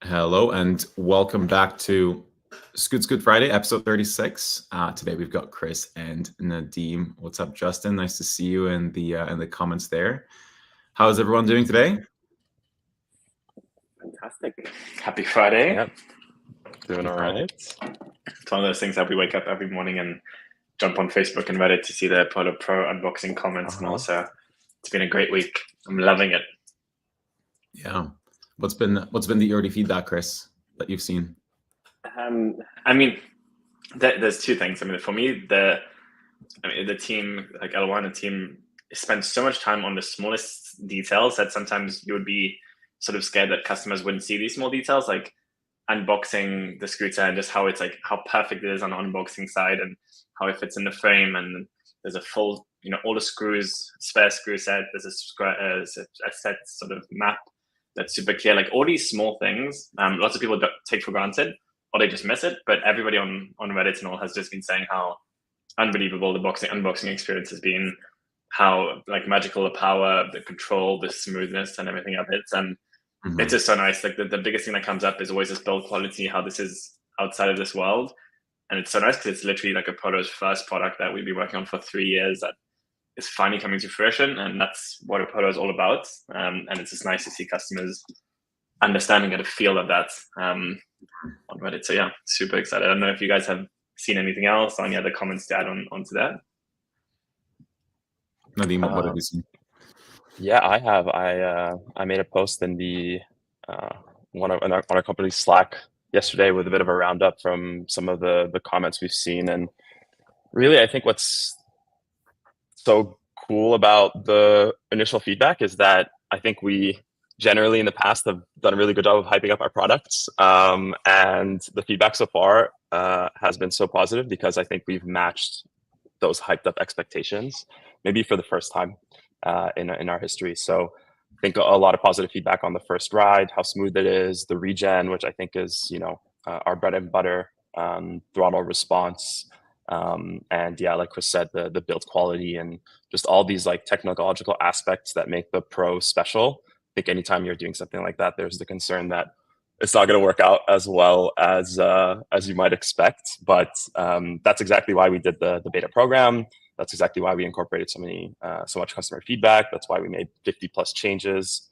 Hello and welcome back to Scoot Friday, episode 36. Today we've got Chris and Nadim. What's up, Justin? Nice to see you in the comments there. How's everyone doing today? Fantastic. Happy Friday. Yep. Doing all right. It's one of those things that we wake up every morning and jump on Facebook and Reddit to see the Apollo Pro unboxing comments. And also, it's been a great week. I'm loving it. Yeah. What's been the early feedback, Chris, that you've seen? There's two things. For me, the team, like L1, the team spends so much time on the smallest details that sometimes you would be sort of scared that customers wouldn't see these small details, like unboxing the scooter and just how how perfect it is on the unboxing side and how it fits in the frame. And there's a full, all the screws, spare screw set. There's a set sort of map that's super clear. Like all these small things, lots of people take for granted or they just miss it. But everybody on Reddit and all has just been saying how unbelievable the unboxing experience has been, how like magical the power, the control, the smoothness and everything of it. And it's just so nice. Like the biggest thing that comes up is always this build quality, how this is outside of this world. And it's so nice because it's literally like Apollo's first product that we've been working on for 3 years that is finally coming to fruition. And that's what Apollo is all about. And it's just nice to see customers understanding and a feel of that on Reddit. So yeah, super excited. I don't know if you guys have seen anything else or any other comments to add onto that. Nadim, what have you seen? Yeah, I have. I made a post in the on our company's Slack yesterday with a bit of a roundup from some of the comments we've seen. And really, I think what's so cool about the initial feedback is that I think we generally in the past have done a really good job of hyping up our products. And the feedback so far has been so positive because I think we've matched those hyped up expectations, maybe for the first time in our history. So I think a lot of positive feedback on the first ride, how smooth it is, the regen, which I think is, our bread and butter, throttle response. And yeah, like Chris said, the build quality and just all these like technological aspects that make the Pro special. I think anytime you're doing something like that, there's the concern that it's not going to work out as well as you might expect. But that's exactly why we did the beta program. That's exactly why we incorporated so much customer feedback. That's why we made 50 plus changes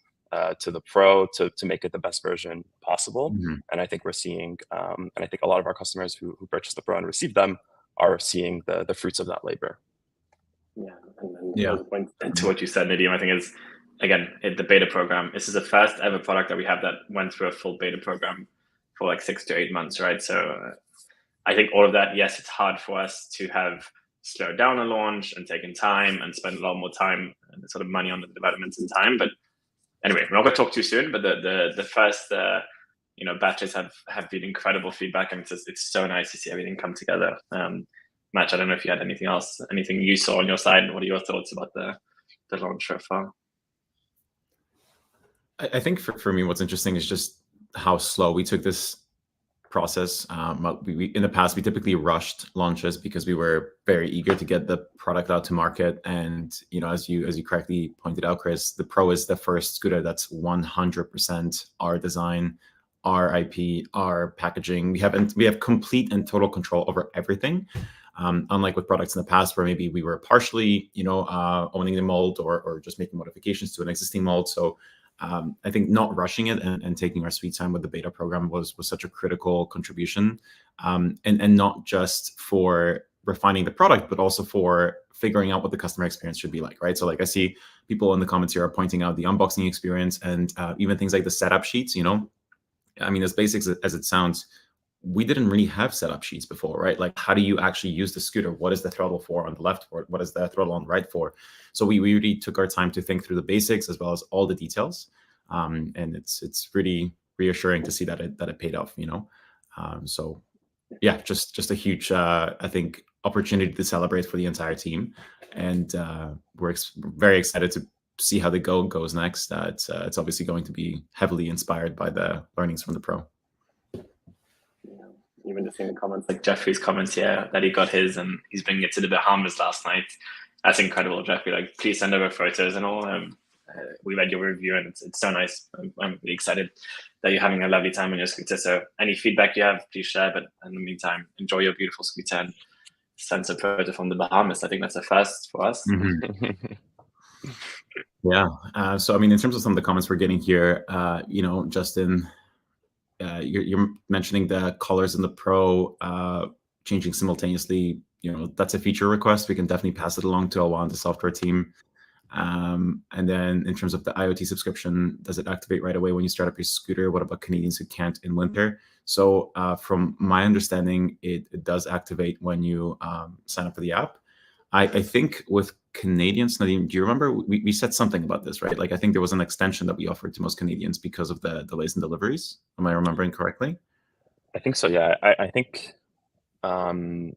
to the Pro to make it the best version possible. Mm-hmm. And I think we're seeing, and I think a lot of our customers who purchased the Pro and received them are seeing the fruits of that labor. Yeah, and point to what you said, Nadim, I think is, again, the beta program. This is the first ever product that we have that went through a full beta program for like 6 to 8 months, right? So I think all of that, yes, it's hard for us to have slowed down a launch and taken time and spent a lot more time and sort of money on the developments and time. But anyway, we're not going to talk too soon, but the first batches have been incredible feedback, and it's so nice to see everything come together. Match, I don't know if you had anything you saw on your side. What are your thoughts about the launch so far? I think for me, what's interesting is just how slow we took this process. We in the past, we typically rushed launches because we were very eager to get the product out to market. And as you correctly pointed out, Chris, the Pro is the first scooter that's 100% our design, our IP, our packaging. We have complete and total control over everything. Unlike with products in the past where maybe we were partially, owning the mold or just making modifications to an existing mold. So I think not rushing it and taking our sweet time with the beta program was such a critical contribution, and not just for refining the product, but also for figuring out what the customer experience should be like, right? So like I see people in the comments here are pointing out the unboxing experience and even things like the setup sheets, as basic as it sounds, we didn't really have setup sheets before, right? Like, how do you actually use the scooter? What is the throttle for on the left for? What is the throttle on the right for? So we really took our time to think through the basics as well as all the details. And it's really reassuring to see that it paid off, So yeah, just a huge, I think, opportunity to celebrate for the entire team. And we're very excited to see how the Go goes next. It's obviously going to be heavily inspired by the learnings from the Pro. Even just seeing the comments, like Jeffrey's comments here, that he got his and he's bringing it to the Bahamas last night. That's incredible, Jeffrey. Like, please send over photos and all. we read your review, and it's so nice. I'm really excited that you're having a lovely time on your scooter. So any feedback you have, please share. But in the meantime, enjoy your beautiful scooter and send a photo from the Bahamas. I think that's a first for us. Yeah. So I mean, in terms of some of the comments we're getting here, Justin, you're mentioning the colors in the Pro changing simultaneously. That's a feature request. We can definitely pass it along to Elwan, the software team. And then in terms of the IoT subscription, does it activate right away when you start up your scooter? What about Canadians who can't in winter? So from my understanding, it does activate when you sign up for the app. I think with Canadians, Nadim, do you remember we said something about this, right? Like, I think there was an extension that we offered to most Canadians because of the delays in deliveries. Am I remembering correctly? I think so, yeah. I think, I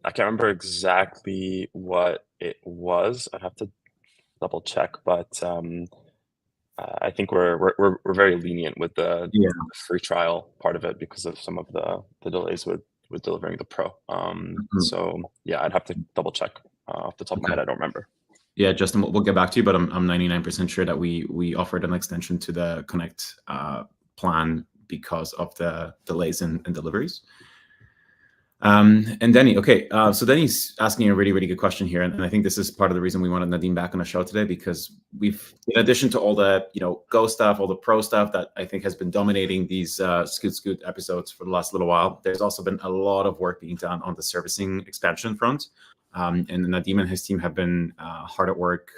can't remember exactly what it was. I'd have to double check, but I think we're very lenient with the free trial part of it because of some of the delays with delivering the Pro. So yeah, I'd have to double check. Off the top of my head, I don't remember. Yeah, Justin, we'll get back to you, but I'm 99% sure that we offered an extension to the Connect plan because of the delays in deliveries. And Denny, okay, so Denny's asking a really, really good question here, and I think this is part of the reason we wanted Nadim back on the show today, because we've, in addition to all the Go stuff, all the Pro stuff that I think has been dominating these Scoot episodes for the last little while, there's also been a lot of work being done on the servicing expansion front. And Nadim and his team have been hard at work,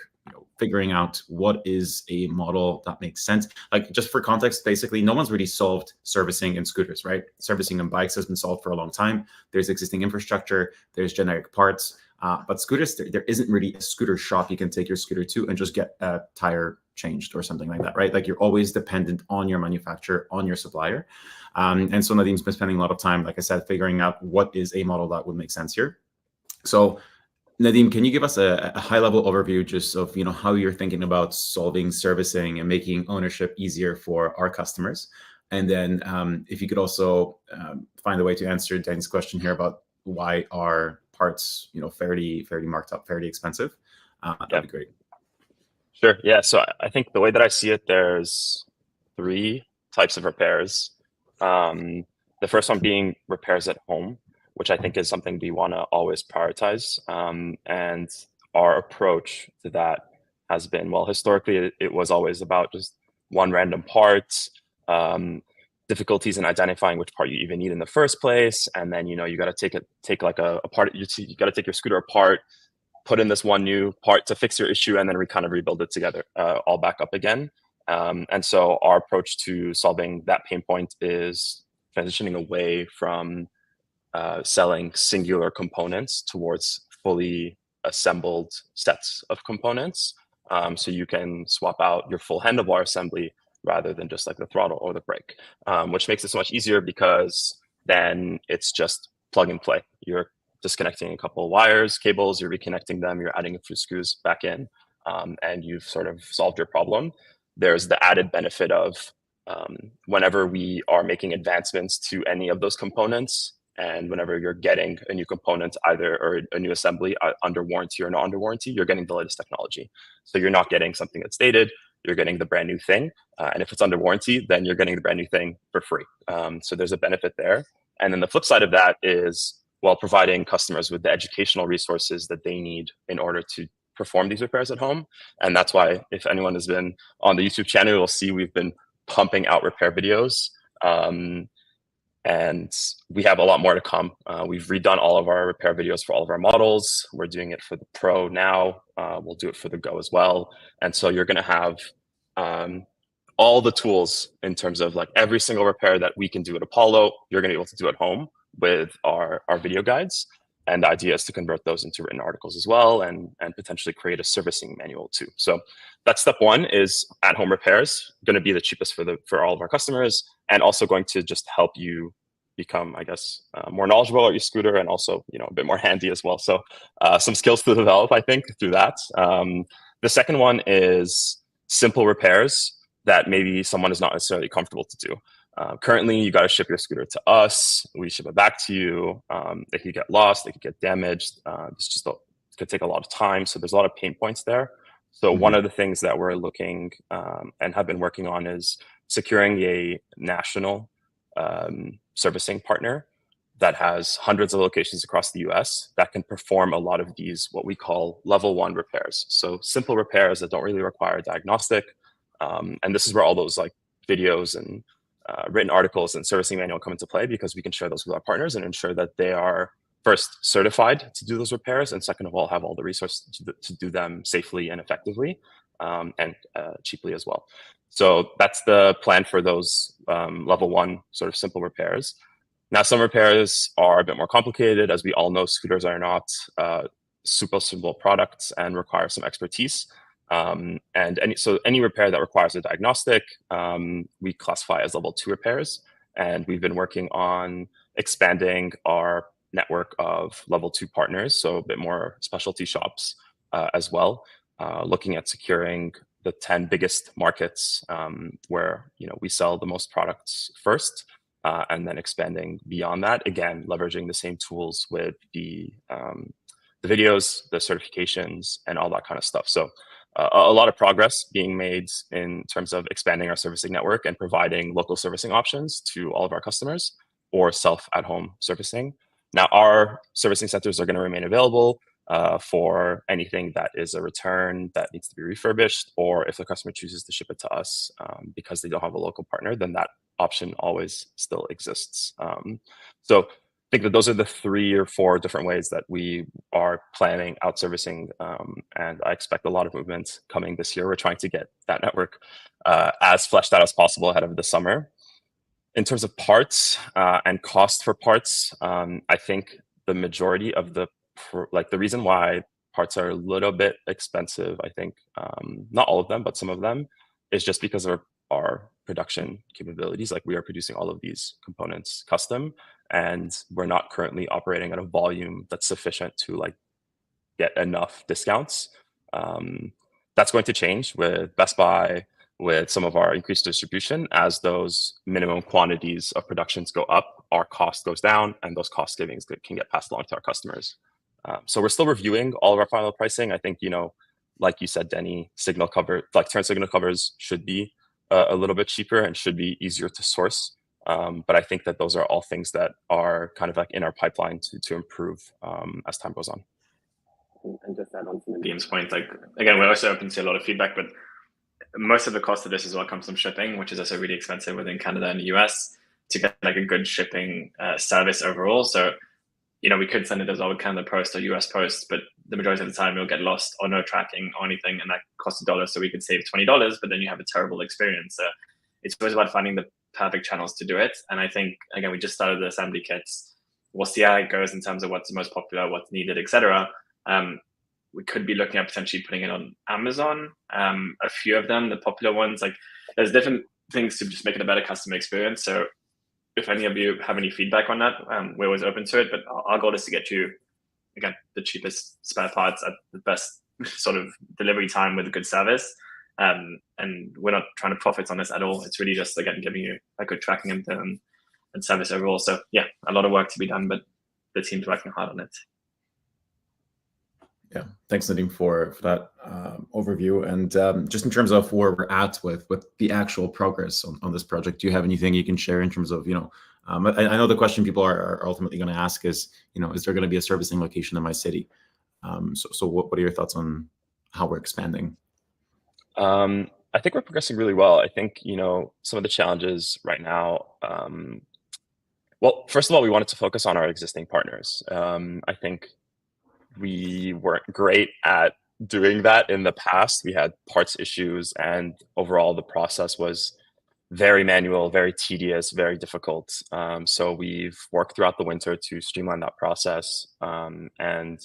figuring out what is a model that makes sense. Like, just for context, basically, no one's really solved servicing in scooters, right? Servicing in bikes has been solved for a long time. There's existing infrastructure, there's generic parts, but scooters, there isn't really a scooter shop you can take your scooter to and just get a tire changed or something like that, right? Like, you're always dependent on your manufacturer, on your supplier. And so Nadim's been spending a lot of time, like I said, figuring out what is a model that would make sense here. So Nadim, can you give us a high-level overview just of how you're thinking about solving servicing and making ownership easier for our customers? And then if you could also find a way to answer Danny's question here about why are parts fairly marked up, fairly expensive, that'd be great. Sure. Yeah. So I think the way that I see it, there's 3 types of repairs. The first one being repairs at home, which I think is something we want to always prioritize. And our approach to that has been, well, historically, it was always about just one random part, difficulties in identifying which part you even need in the first place. And then, you got to take like a part, you got to take your scooter apart, put in this one new part to fix your issue, and then kind of rebuild it together, all back up again. And so our approach to solving that pain point is transitioning away from selling singular components towards fully assembled sets of components. So you can swap out your full handlebar assembly rather than just like the throttle or the brake, which makes it so much easier because then it's just plug and play. You're disconnecting a couple of wires, cables, you're reconnecting them, you're adding a few screws back in, and you've sort of solved your problem. There's the added benefit of whenever we are making advancements to any of those components, and whenever you're getting a new component, or a new assembly under warranty or not under warranty, you're getting the latest technology. So you're not getting something that's dated, you're getting the brand new thing. And if it's under warranty, then you're getting the brand new thing for free. So there's a benefit there. And then the flip side of that is, well, providing customers with the educational resources that they need in order to perform these repairs at home. And that's why, if anyone has been on the YouTube channel, you'll see we've been pumping out repair videos. And we have a lot more to come. We've redone all of our repair videos for all of our models. We're doing it for the Pro now. We'll do it for the Go as well. And so you're going to have all the tools in terms of like every single repair that we can do at Apollo, you're going to be able to do at home with our video guides. And the idea is to convert those into written articles as well, and potentially create a servicing manual too. So that's step one, is at-home repairs, going to be the cheapest for all of our customers, and also going to just help you become, I guess, more knowledgeable about your scooter, and also a bit more handy as well. So some skills to develop, I think, through that. The second one is simple repairs that maybe someone is not necessarily comfortable to do. Currently, you got to ship your scooter to us. We ship it back to you. It could get lost. It could get damaged. It could take a lot of time. So there's a lot of pain points there. So one of the things that we're looking and have been working on is securing a national servicing partner that has hundreds of locations across the US that can perform a lot of these, what we call level 1 repairs. So simple repairs that don't really require a diagnostic. And this is where all those like videos and written articles and servicing manual come into play, because we can share those with our partners and ensure that they are first certified to do those repairs, and second of all, have all the resources to do them safely and effectively, and cheaply as well. So that's the plan for those level 1 sort of simple repairs. Now, some repairs are a bit more complicated. As we all know, scooters are not super simple products and require some expertise. And any repair that requires a diagnostic, we classify as level 2 repairs. And we've been working on expanding our network of level 2 partners, so a bit more specialty shops as well, looking at securing the 10 biggest markets where we sell the most products first, and then expanding beyond that. Again, leveraging the same tools with the videos, the certifications, and all that kind of stuff. So a lot of progress being made in terms of expanding our servicing network and providing local servicing options to all of our customers, or self-at-home servicing. Now, our servicing centers are going to remain available for anything that is a return that needs to be refurbished, or if the customer chooses to ship it to us because they don't have a local partner, then that option always still exists. So I think that those are the 3 or 4 different ways that we are planning out servicing, and I expect a lot of movement coming this year. We're trying to get that network as fleshed out as possible ahead of the summer. In terms of parts and cost for parts, I think the majority of the reason why parts are a little bit expensive, I think, not all of them, but some of them, is just because of our production capabilities. Like, we are producing all of these components custom, and we're not currently operating at a volume that's sufficient to get enough discounts. That's going to change with Best Buy, with some of our increased distribution. As those minimum quantities of productions go up, our cost goes down, and those cost savings can get passed along to our customers. So we're still reviewing all of our final pricing. I think, like you said, Denny, turn signal covers should be a little bit cheaper and should be easier to source. But I think that those are all things that are kind of in our pipeline to improve as time goes on. And just add on to Nadeem's point, again, we're also open to a lot of feedback, but most of the cost of this as well comes from shipping, which is also really expensive within Canada and the US to get a good shipping service overall. So, we could send it as our Canada Post or US Post, but the majority of the time it'll get lost or no tracking or anything, and that costs $1. So we could save $20, but then you have a terrible experience. So it's always about finding the perfect channels to do it. And I think, again, we just started the assembly kits. We'll see how it goes in terms of what's the most popular, what's needed, etc. We could be looking at potentially putting it on Amazon. A few of them, the popular ones, there's different things to just make it a better customer experience. So if any of you have any feedback on that, we're always open to it. But our goal is to get you, again, the cheapest spare parts at the best sort of delivery time with a good service. And we're not trying to profit on this at all. It's really just, again, giving you a good tracking and service overall. So yeah, a lot of work to be done, but the team's working hard on it. Yeah, thanks, Nadeem, for that overview. And just in terms of where we're at with the actual progress on this project, do you have anything you can share in terms of, I know the question people are ultimately going to ask is, is there going to be a servicing location in my city? So what are your thoughts on how we're expanding? I think we're progressing really well. I think, some of the challenges right now, well, first of all, we wanted to focus on our existing partners. I think we weren't great at doing that in the past. We had parts issues, and overall the process was very manual, very tedious, very difficult. So we've worked throughout the winter to streamline that process, and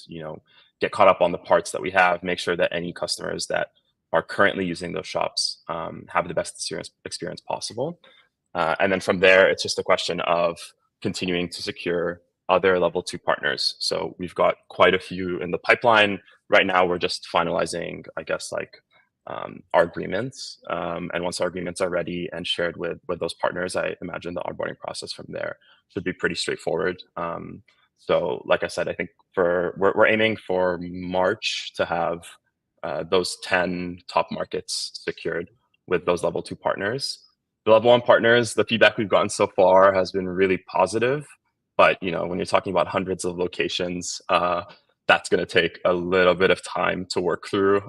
get caught up on the parts that we have, make sure that any customers that are currently using those shops have the best experience possible. And then from there, it's just a question of continuing to secure other level 2 partners. So we've got quite a few in the pipeline. Right now, we're just finalizing, I guess, our agreements. And once our agreements are ready and shared with those partners, I imagine the onboarding process from there should be pretty straightforward. So like I said, I think we're aiming for March to have those 10 top markets secured with those level 2 partners. The level 1 partners, the feedback we've gotten so far has been really positive. But when you're talking about hundreds of locations, that's going to take a little bit of time to work through,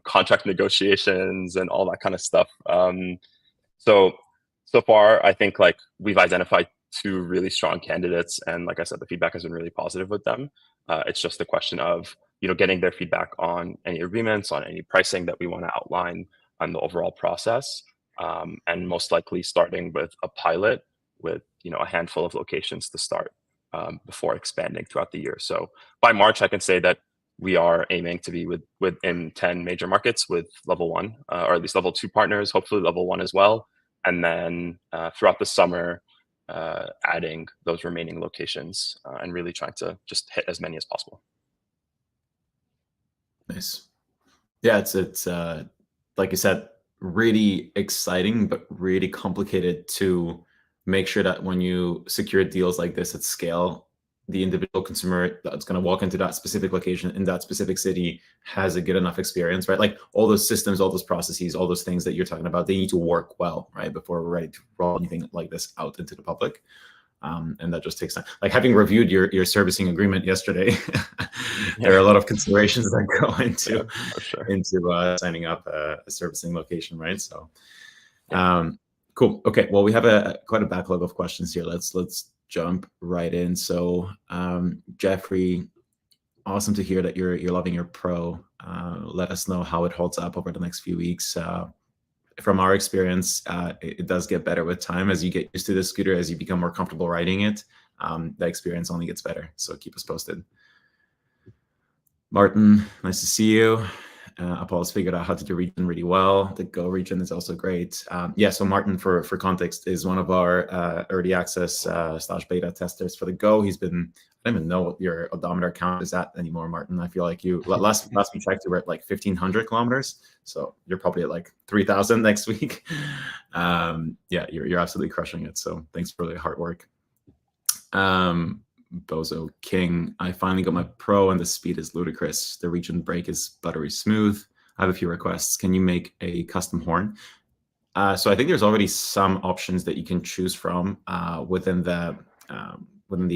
contract negotiations and all that kind of stuff. So far, I think like we've identified 2 really strong candidates, and like I said, the feedback has been really positive with them. It's just a question of getting their feedback on any agreements, on any pricing that we want to outline on the overall process, and most likely starting with a pilot with a handful of locations to start before expanding throughout the year. So by March, I can say that we are aiming to be within 10 major markets with level 1, or at least level 2 partners, hopefully level 1 as well. And then throughout the summer, adding those remaining locations and really trying to just hit as many as possible. Nice. Yeah, it's like you said, really exciting, but really complicated to make sure that when you secure deals like this at scale, the individual consumer that's going to walk into that specific location in that specific city has a good enough experience, right? Like all those systems, all those processes, all those things that you're talking about, they need to work well, right? Before we're ready to roll anything like this out into the public. And that just takes time. Like having reviewed your servicing agreement yesterday, there are a lot of considerations that go into signing up a servicing location, right? So, cool. Okay. Well, we have quite a backlog of questions here. Let's jump right in. So, Jeffrey, awesome to hear that you're loving your Pro. Let us know how it holds up over the next few weeks. From our experience, it does get better with time as you get used to the scooter, as you become more comfortable riding it. The experience only gets better. So keep us posted. Martin, nice to see you. Apollo's figured out how to do region really well. The Go region is also great. So Martin, for context, is one of our early access / beta testers for the Go. He's been, I don't even know what your odometer count is at anymore, Martin. I feel like last we checked, you were at like 1,500 kilometers. So you're probably at like 3,000 next week. You're absolutely crushing it. So thanks for the hard work. Bozo King, I finally got my Pro and the speed is ludicrous. The region brake is buttery smooth. I have a few requests. Can you make a custom horn? So I think there's already some options that you can choose from within the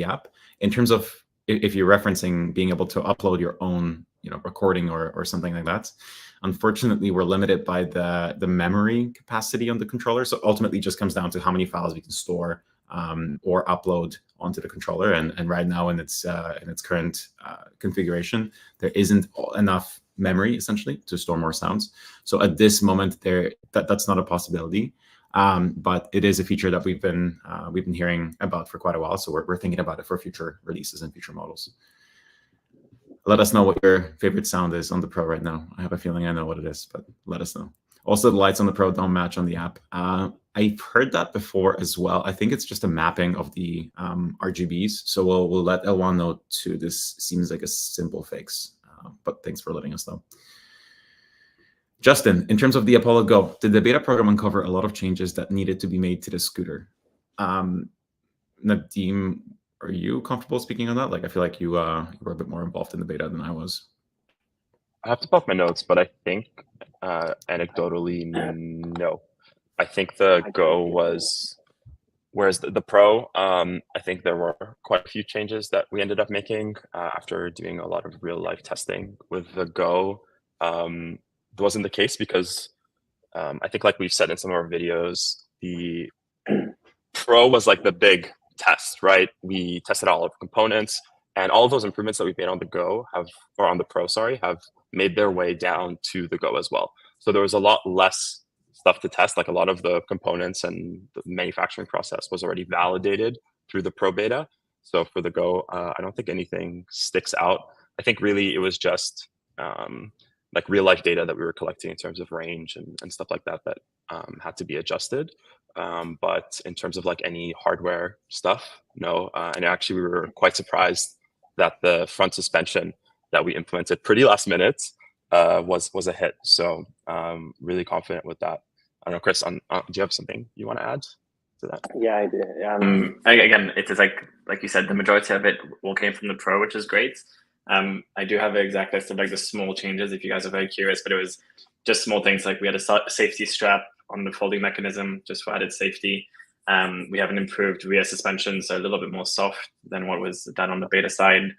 app. In terms of if you're referencing being able to upload your own recording or something like that, unfortunately we're limited by the memory capacity on the controller. So ultimately it just comes down to how many files we can store or upload onto the controller. And right now in its current configuration, there isn't enough memory essentially to store more sounds. So at this moment, that's not a possibility. But it is a feature that we've been hearing about for quite a while. So we're thinking about it for future releases and future models. Let us know what your favorite sound is on the Pro right now. I have a feeling I know what it is, but let us know. Also, the lights on the Pro don't match on the app. I've heard that before as well. I think it's just a mapping of the RGBs. So we'll let L1 know too. This seems like a simple fix, but thanks for letting us know. Justin, in terms of the Apollo Go, did the beta program uncover a lot of changes that needed to be made to the scooter? Nadim, are you comfortable speaking on that? Like, I feel like you were a bit more involved in the beta than I was. I have to pull up my notes, but I think anecdotally, no. I think the Go was, whereas the Pro, I think there were quite a few changes that we ended up making after doing a lot of real life testing. With the Go, it wasn't the case because I think, like we've said in some of our videos, the Pro was like the big test, right? We tested all of the components, and all of those improvements that we've made on the Go on the Pro, have made their way down to the Go as well. So there was a lot less stuff to test. Like a lot of the components and the manufacturing process was already validated through the Pro beta. So for the Go, I don't think anything sticks out. I think really it was just like real life data that we were collecting in terms of range and stuff like that had to be adjusted. But in terms of like any hardware stuff, no. And actually we were quite surprised that the front suspension that we implemented pretty last minute was a hit. So really confident with that. I don't know, Chris, do you have something you want to add to that? Yeah, I do. Again, it is like you said, the majority of it all came from the Pro, which is great. I do have an exact list of like the small changes if you guys are very curious, but it was just small things like we had a safety strap on the folding mechanism just for added safety. We have an improved rear suspension, so a little bit more soft than what was done on the beta side.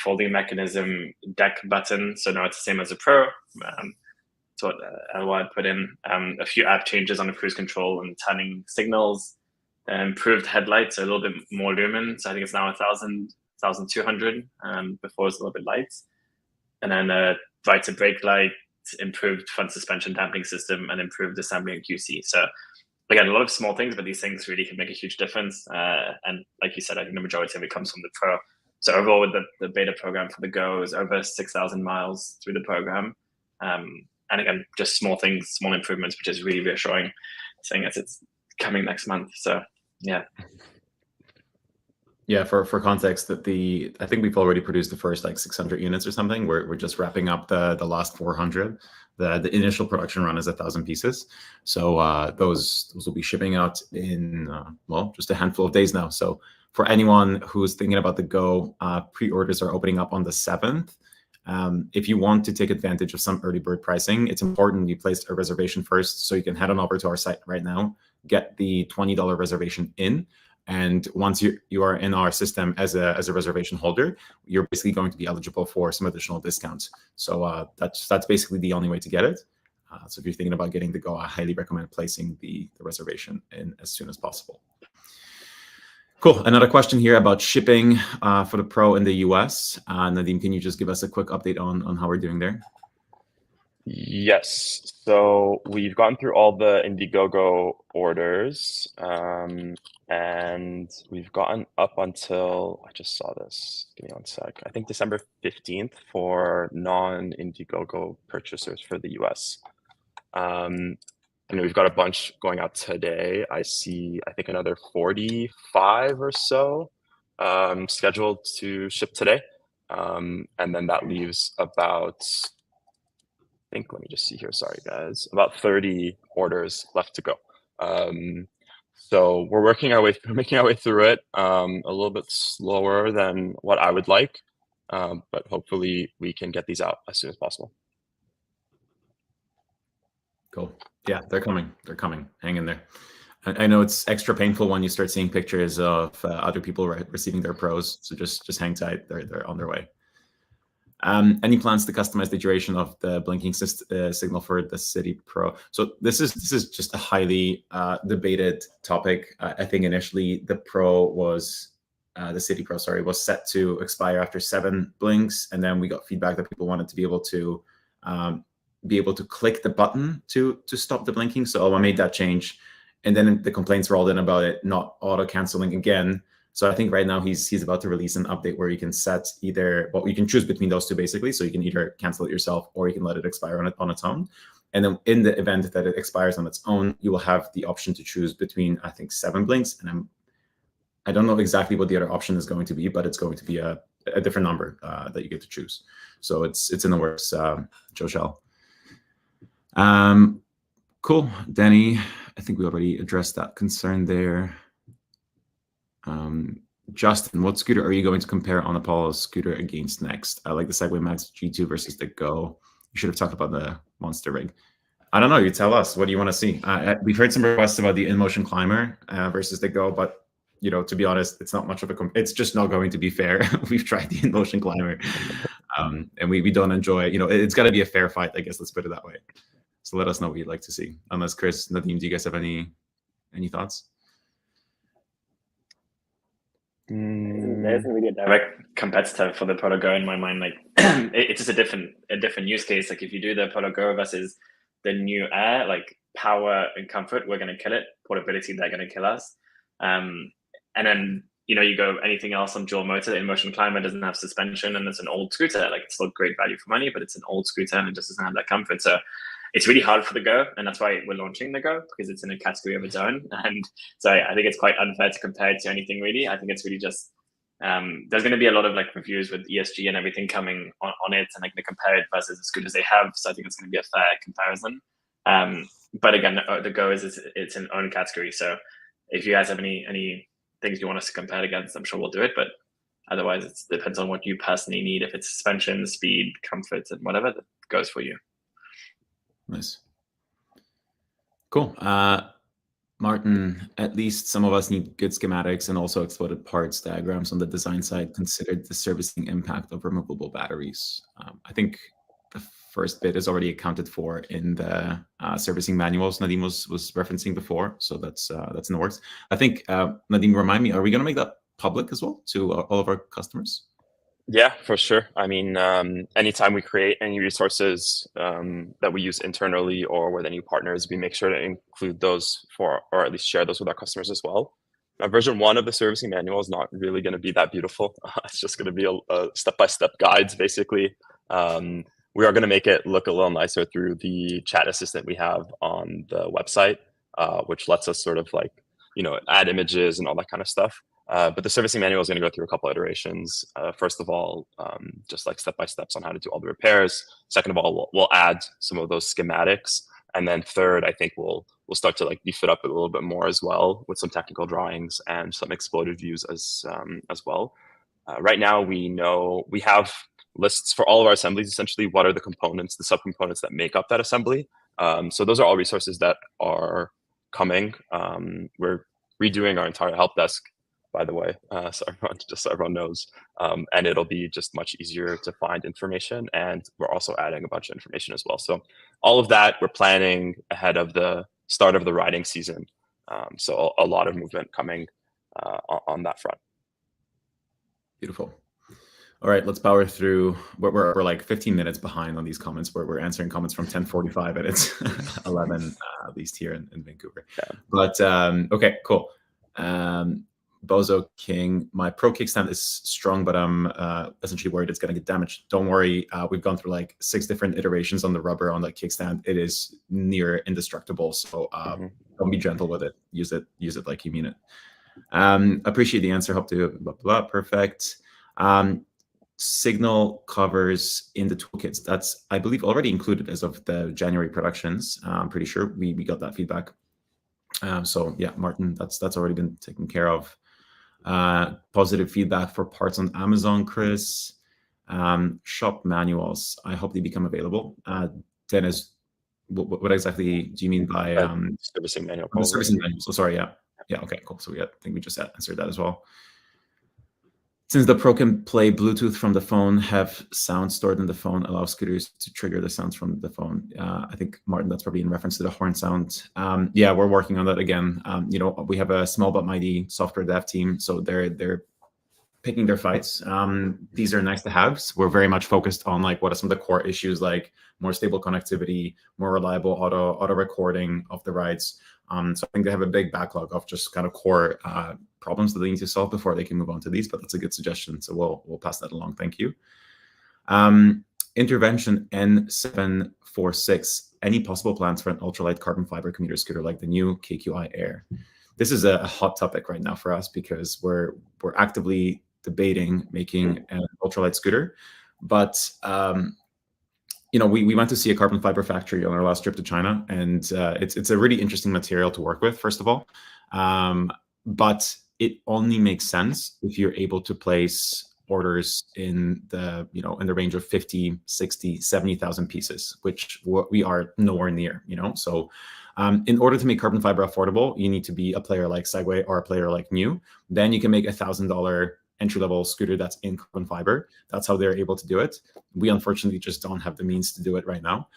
Folding mechanism deck button, so now it's the same as a Pro. That's what LY put in. A few app changes on the cruise control and turning signals. Improved headlights, so a little bit more lumen. So I think it's now 1,200. Before it was a little bit light. And then brighter brake light, improved front suspension damping system, and improved assembly and QC. So again, a lot of small things, but these things really can make a huge difference. And like you said, I think the majority of it comes from the Pro. So overall, with the beta program for the Go is over 6,000 miles through the program. And again, just small things, small improvements, which is really reassuring, saying as it's coming next month. So yeah. Yeah, for context, that I think we've already produced the first like 600 units or something. We're just wrapping up the last 400. The initial production run is 1,000 pieces. So those will be shipping out in just a handful of days now. So for anyone who's thinking about the Go, pre-orders are opening up on the 7th. If you want to take advantage of some early bird pricing, it's important you place a reservation first, so you can head on over to our site right now, get the $20 reservation in. And once you are in our system as a reservation holder, you're basically going to be eligible for some additional discounts. So that's basically the only way to get it. So if you're thinking about getting the Go, I highly recommend placing the reservation in as soon as possible. Cool. Another question here about shipping for the Pro in the US. Nadim, can you just give us a quick update on how we're doing there? Yes. So we've gone through all the Indiegogo orders, and we've gotten up until, I just saw this, give me one sec, I think December 15th for non-Indiegogo purchasers for the US. And we've got a bunch going out today. I think another 45 or so scheduled to ship today. And then that leaves about, let me just see here. Sorry, guys. About 30 orders left to go. So we're making our way through it. A little bit slower than what I would like, but hopefully we can get these out as soon as possible. Cool. Yeah, they're coming. They're coming. Hang in there. I know it's extra painful when you start seeing pictures of other people receiving their Pros. So just hang tight. They're on their way. Any plans to customize the duration of the blinking signal for the City Pro? So this is just a highly debated topic. I think initially the City Pro, was set to expire after 7 blinks, and then we got feedback that people wanted to be able to click the button to stop the blinking. So I made that change, and then the complaints rolled in about it not auto canceling again. So I think right now he's about to release an update where you can set you can choose between those two basically. So you can either cancel it yourself or you can let it expire on its own. And then in the event that it expires on its own, you will have the option to choose between, I think, 7 blinks. And I don't know exactly what the other option is going to be, but it's going to be a different number that you get to choose. So it's in the works, Joshel. Cool. Danny, I think we already addressed that concern there. Justin, what scooter are you going to compare on Apollo's scooter against next? I like the Segway Max G2 versus the Go. You should have talked about the Monster Rig. I don't know. You tell us. What do you want to see? We've heard some requests about the InMotion Climber versus the Go, but to be honest, it's not much of it's just not going to be fair. We've tried the InMotion Climber, and we don't enjoy. It's got to be a fair fight, I guess. Let's put it that way. So let us know what you'd like to see. Unless Chris, Nadim, do you guys have any thoughts? There isn't really a direct competitor for the Polo Go in my mind. Like it's just a different use case. Like if you do the Polo Go versus the new Air, like power and comfort, we're going to kill it. Portability, they're going to kill us. And then you go anything else on dual motor. The InMotion Climber doesn't have suspension, and it's an old scooter. Like it's still great value for money, but it's an old scooter and it just doesn't have that comfort. So it's really hard for the Go, and that's why we're launching the Go, because it's in a category of its own. And so I think it's quite unfair to compare it to anything really. I think it's really just there's going to be a lot of like reviews with ESG and everything coming on it, and like they compare it versus the scooters they have. So I think it's going to be a fair comparison. But again, the Go it's an own category. So if you guys have any things you want us to compare it against, I'm sure we'll do it. But Otherwise, it depends on what you personally need. If it's suspension, speed, comfort, and whatever that goes for you. Nice. Cool. Martin, at least some of us need good schematics and also exploded parts diagrams on the design side considered the servicing impact of removable batteries. I think the first bit is already accounted for in the servicing manuals Nadim was referencing before, so that's in the works. I think, Nadim, remind me, are we going to make that public as well to all of our customers? Yeah, for sure. I mean, anytime we create any resources that we use internally or with any partners, we make sure to include those or at least share those with our customers as well. Now, version 1 of the servicing manual is not really going to be that beautiful. It's just going to be a step-by-step guides, basically. We are going to make it look a little nicer through the chat assistant we have on the website, which lets us sort of like, add images and all that kind of stuff. But the servicing manual is going to go through a couple iterations. First of all, just like step-by-steps on how to do all the repairs. Second of all, we'll add some of those schematics. And then third, I think we'll start to like beef it up a little bit more as well with some technical drawings and some exploded views as well. Right now, we have lists for all of our assemblies, essentially what are the components, the subcomponents that make up that assembly. So those are all resources that are coming. We're redoing our entire help desk, by the way, so everyone knows. And it'll be just much easier to find information. And we're also adding a bunch of information as well. So all of that we're planning ahead of the start of the riding season. So a lot of movement coming on that front. Beautiful. All right, let's power through. We're like 15 minutes behind on these comments. We're answering comments from 10:45 and it's 11, at least here in Vancouver. Yeah. But okay, cool. Bozo King, my Pro kickstand is strong, but I'm essentially worried it's going to get damaged. Don't worry, we've gone through like 6 different iterations on the rubber on that kickstand. It is near indestructible, so don't be gentle with it. Use it like you mean it. Appreciate the answer. Hope to blah blah. Perfect. Signal covers in the toolkits. That's, I believe, already included as of the January productions. I'm pretty sure we got that feedback. So yeah, Martin, that's already been taken care of. Positive feedback for parts on Amazon, Chris. Shop manuals, I hope they become available. Dennis, what exactly do you mean by servicing manual? Servicing manual. So sorry, yeah, okay, cool. So I think we just answered that as well. Since the Pro can play Bluetooth from the phone, have sound stored in the phone, allow scooters to trigger the sounds from the phone. I think, Martin, that's probably in reference to the horn sound. Yeah, we're working on that again. We have a small but mighty software dev team, so they're picking their fights. These are nice to haves. We're very much focused on like what are some of the core issues, like more stable connectivity, more reliable auto recording of the rides. So I think they have a big backlog of just kind of core problems that they need to solve before they can move on to these, but that's a good suggestion. So we'll pass that along. Thank you. Intervention N746. Any possible plans for an ultralight carbon fiber commuter scooter like the new KQi Air? This is a hot topic right now for us because we're actively debating making an ultralight scooter, but we went to see a carbon fiber factory on our last trip to China, and it's a really interesting material to work with, first of all. But it only makes sense if you're able to place orders in the range of 50, 60, 70,000 pieces, which we are nowhere near, So in order to make carbon fiber affordable, you need to be a player like Segway or a player like New. Then you can make $1,000 entry-level scooter that's in carbon fiber. That's how they're able to do it. We unfortunately just don't have the means to do it right now.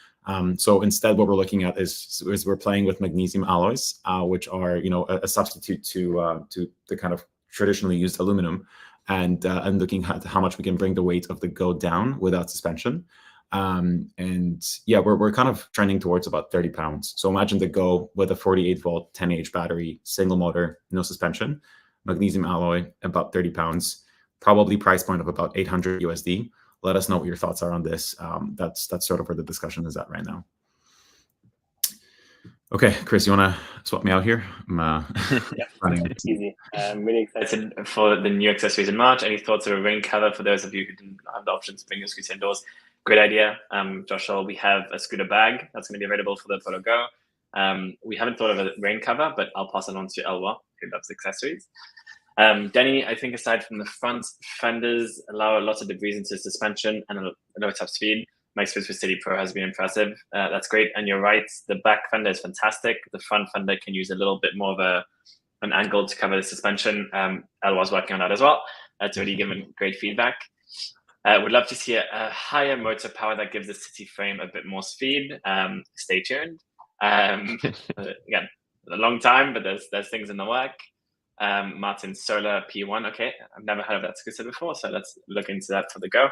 So instead, what we're looking at is we're playing with magnesium alloys, which are a substitute to the kind of traditionally used aluminum, and looking at how much we can bring the weight of the Go down without suspension. And yeah, we're kind of trending towards about 30 pounds. So imagine the Go with a 48-volt 10Ah battery, single motor, no suspension, magnesium alloy, about 30 pounds, probably price point of about 800 USD. Let us know what your thoughts are on this. That's sort of where the discussion is at right now. Okay, Chris, you want to swap me out here? Yeah, it's easy. I'm really excited for the new accessories in March. Any thoughts of a rain cover for those of you who didn't have the option to bring your scooter indoors? Great idea. Joshua, we have a scooter bag that's going to be available for the Photo Go. We haven't thought of a rain cover, but I'll pass it on to Elwa, who loves accessories. Denny, I think aside from the front fenders allow lots of degrees into suspension and a low top speed, my experience with City Pro has been impressive. That's great. And you're right, the back fender is fantastic. The front fender can use a little bit more of an angle to cover the suspension. El was working on that as well. That's already given great feedback. Would love to see a higher motor power that gives the City frame a bit more speed. Stay tuned. Again, a long time, but there's things in the work. Martin Solar P1. Okay, I've never heard of that scooter before, so let's look into that for the Go.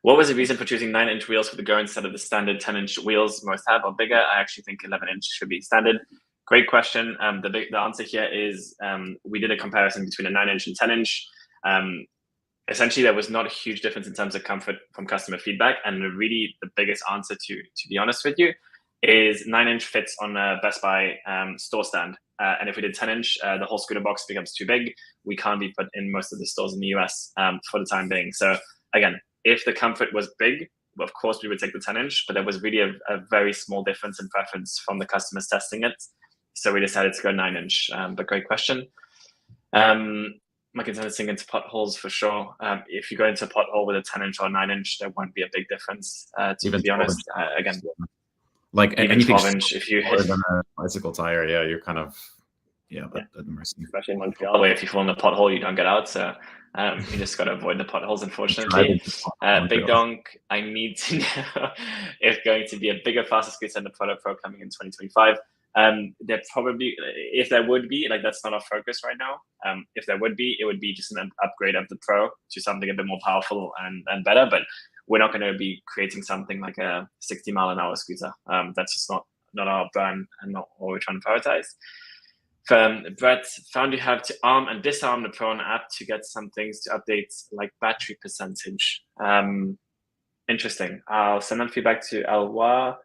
What was the reason for choosing 9-inch wheels for the Go instead of the standard 10-inch wheels most have or bigger? I actually think 11-inch should be standard. Great question. The answer here is we did a comparison between a 9-inch and 10-inch. Essentially, there was not a huge difference in terms of comfort from customer feedback. And really, the biggest answer, to be honest with you, is 9-inch fits on a Best Buy store stand. And if we did 10-inch, the whole scooter box becomes too big. We can't be put in most of the stores in the US for the time being. So again, if the comfort was big, of course, we would take the 10-inch, but there was really a very small difference in preference from the customers testing it. So we decided to go 9-inch, but great question. My concern is seeing into potholes for sure. If you go into a pothole with a 10-inch or 9-inch, there won't be a big difference, to be honest. Again, like even anything 12-inch, if you hit than a bicycle tire, yeah, you're kind of at the mercy. Especially in Montreal, where if you fall in the pothole, you don't get out. So you just got to avoid the potholes, unfortunately. Big Donk, I need to know if going to be a bigger, faster scooter than the Proto Pro coming in 2025. There probably, if there would be, like that's not our focus right now. If there would be, it would be just an upgrade of the Pro to something a bit more powerful and better. But we're not going to be creating something like a 60-mile-an-hour scooter. That's just not our brand and not what we're trying to prioritize. Brett, found you have to arm and disarm the Pro app to get some things to update, like battery percentage. Interesting. I'll send that feedback to Elwa.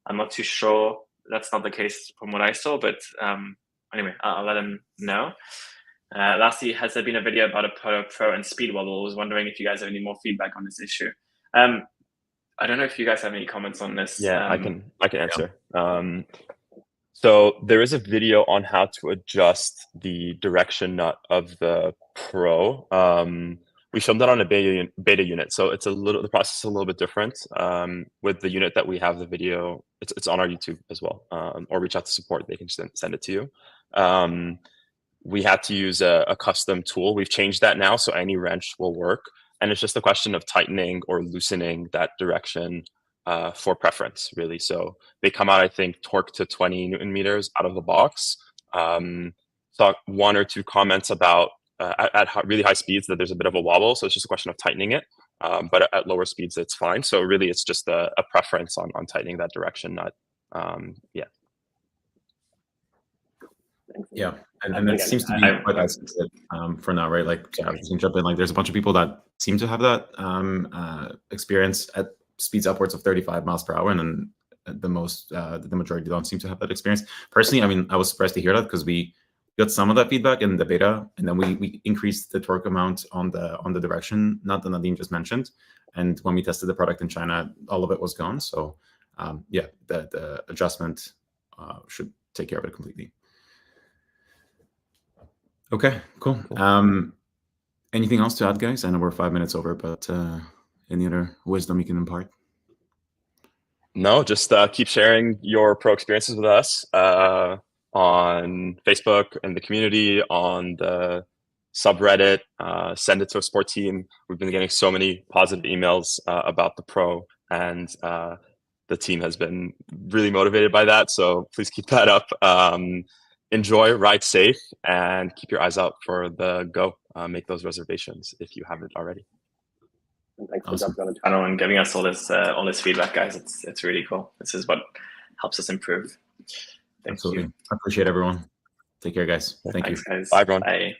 I'm not too sure. That's not the case from what I saw, but anyway, I'll let him know. Lastly, has there been a video about a Pro and speed wobble? I was wondering if you guys have any more feedback on this issue. I don't know if you guys have any comments on this. Yeah, I can answer. Yeah. So there is a video on how to adjust the direction nut of the Pro. We filmed that on a beta unit, so the process is a little bit different. With the unit that we have, the video, it's on our YouTube as well. Or reach out to support; they can send it to you. We had to use a custom tool. We've changed that now, so any wrench will work, and it's just a question of tightening or loosening that direction for preference, really. So they come out, I think, torque to 20 Newton meters out of the box. Saw one or two comments about at really high speeds that there's a bit of a wobble, so it's just a question of tightening it. But at lower speeds, it's fine. So really, it's just a preference on tightening that direction nut. Yeah. Yeah, and it seems to be quite isolated for now, right? Like, I was gonna jump in. Like, there's a bunch of people that seem to have that experience at speeds upwards of 35 miles per hour, and then the majority don't seem to have that experience. Personally, I mean, I was surprised to hear that because we got some of that feedback in the beta, and then we increased the torque amount on the direction nut that Nadim just mentioned. And when we tested the product in China, all of it was gone. So yeah, the adjustment should take care of it completely. Okay, cool. Anything else to add, guys? I know we're 5 minutes over, but any other wisdom you can impart? No, just keep sharing your Pro experiences with us on Facebook and the community, on the subreddit. Send it to a sport team. We've been getting so many positive emails about the Pro, and the team has been really motivated by that. So please keep that up. Enjoy, ride safe, and keep your eyes out for the Go. Make those reservations if you haven't already. Thanks for jumping on the channel and giving us all this feedback, guys. It's really cool. This is what helps us improve. Thank Absolutely. you. I appreciate everyone. Take care, guys. Thanks, you. Guys. Bye, everyone. Bye.